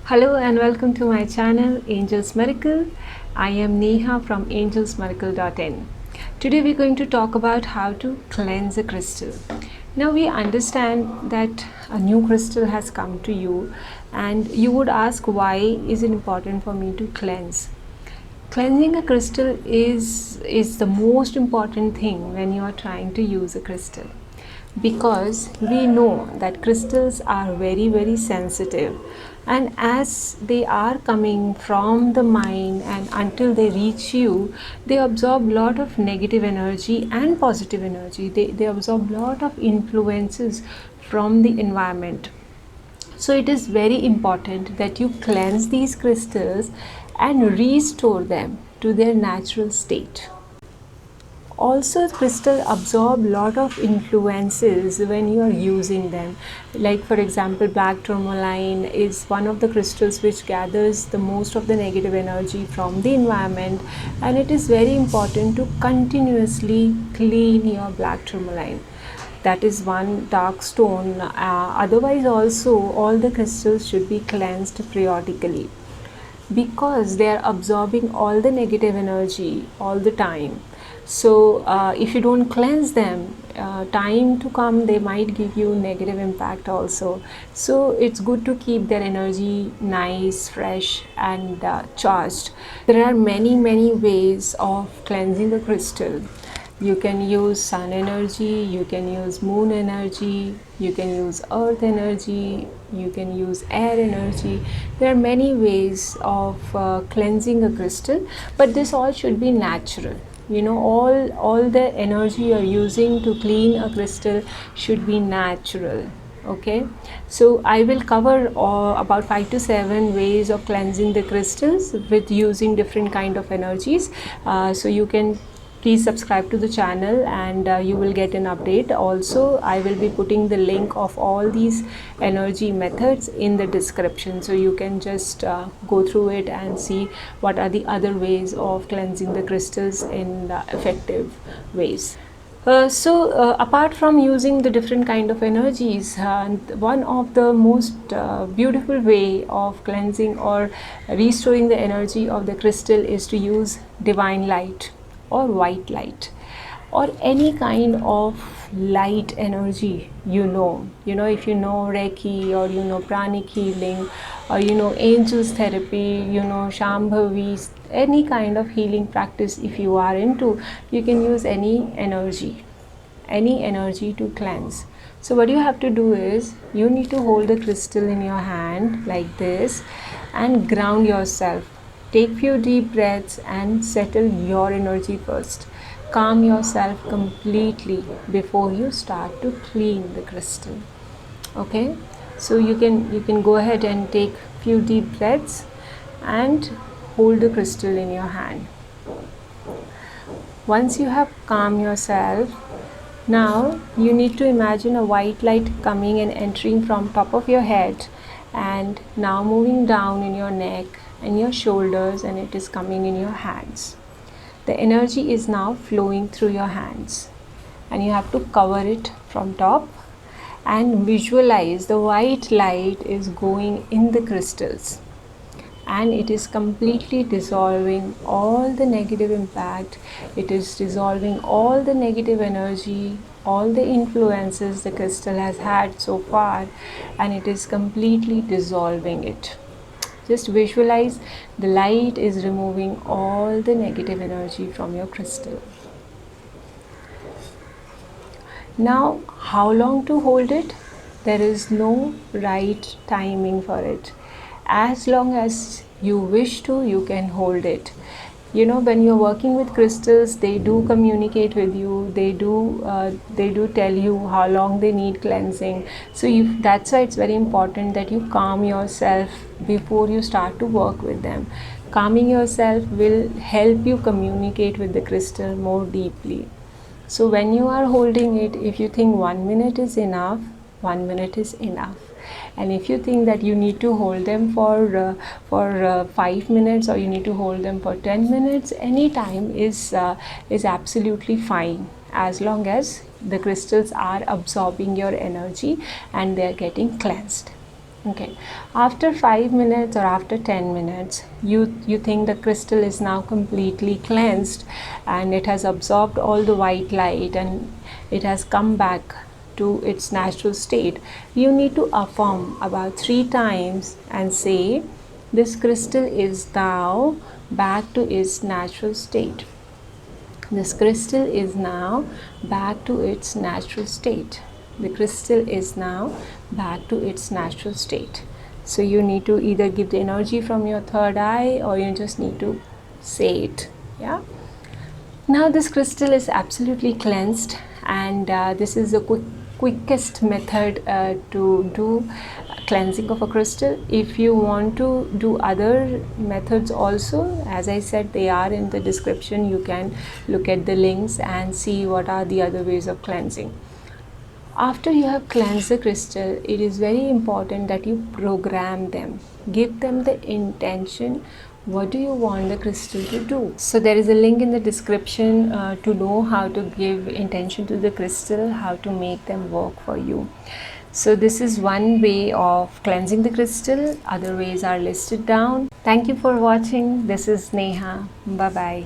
Hello and welcome to my channel Angels Miracle. I am Neha from angelsmiracle.in. Today we're going to talk about how to cleanse a crystal. Now we understand that a new crystal has come to you and you would ask, why is it important for me to cleanse? Cleansing a crystal is the most important thing when you are trying to use a crystal, because we know that crystals are very sensitive, and as they are coming from the mind and until they reach you, they absorb lot of negative energy and positive energy. They absorb lot of influences from the environment. So it is very important that you cleanse these crystals and restore them to their natural state. Also, crystal absorb lot of influences when you are using them. Like for example, black tourmaline is one of the crystals which gathers the most of the negative energy from the environment, and it is very important to continuously clean your black tourmaline. That is one dark stone. Otherwise also all the crystals should be cleansed periodically, because they are absorbing all the negative energy all the time. So if you don't cleanse them, time to come they might give you negative impact also. So it's good to keep their energy nice, fresh and charged. There are many ways of cleansing a crystal. You can use sun energy, you can use moon energy, you can use earth energy, you can use air energy. There are many ways of cleansing a crystal, but this all should be natural. You know, all the energy you are using to clean a crystal should be natural. Okay, so I will cover about 5 to 7 ways of cleansing the crystals with using different kind of energies. So you can please subscribe to the channel and you will get an update. Also, I will be putting the link of all these energy methods in the description, so you can just go through it and see what are the other ways of cleansing the crystals in effective ways. Apart from using the different kind of energies, one of the most beautiful way of cleansing or restoring the energy of the crystal is to use divine light or white light or any kind of light energy. If you know Reiki, or pranic healing, or angels therapy, Shambhavi, any kind of healing practice if you are into, you can use any energy to cleanse. So what you have to do is, you need to hold the crystal in your hand like this and ground yourself. Take few deep breaths and settle your energy first. Calm yourself completely before you start to clean the crystal. Okay, so you can go ahead and take few deep breaths and hold the crystal in your hand. Once you have calmed yourself, now you need to imagine a white light coming and entering from top of your head and now moving down in your neck and your shoulders, and it is coming in your hands. The energy is now flowing through your hands, and you have to cover it from top and visualize the white light is going in the crystals, and it is completely dissolving all the negative impact. It is dissolving all the negative energy, all the influences the crystal has had so far, and it is completely dissolving it. Just visualize the light is removing all the negative energy from your crystal. Now, how long to hold it? There is no right timing for it. As long as you wish to, you can hold it. When you're working with crystals, they do communicate with you. They do tell you how long they need cleansing. So that's why it's very important that you calm yourself before you start to work with them. Calming yourself will help you communicate with the crystal more deeply. So when you are holding it, if you think 1 minute is enough, 1 minute is enough. And if you think that you need to hold them for 5 minutes, or you need to hold them for 10 minutes, any time is absolutely fine, as long as the crystals are absorbing your energy and they are getting cleansed. Okay, after 5 minutes or after 10 minutes, you think the crystal is now completely cleansed and it has absorbed all the white light and it has come back to its natural state. You need to affirm about 3 times and say, this crystal is now back to its natural state. This crystal is now back to its natural state. The crystal is now back to its natural state. So you need to either give the energy from your third eye or you just need to say it. Yeah. Now this crystal is absolutely cleansed, and this is the quickest method to do cleansing of a crystal. If you want to do other methods also, as I said, they are in the description. You can look at the links and see what are the other ways of cleansing. After you have cleansed the crystal, it is very important that you program them. Give them the intention. What do you want the crystal to do? So there is a link in the description to know how to give intention to the crystal, how to make them work for you. So this is one way of cleansing the crystal. Other ways are listed down. Thank you for watching. This is Neha. Bye bye.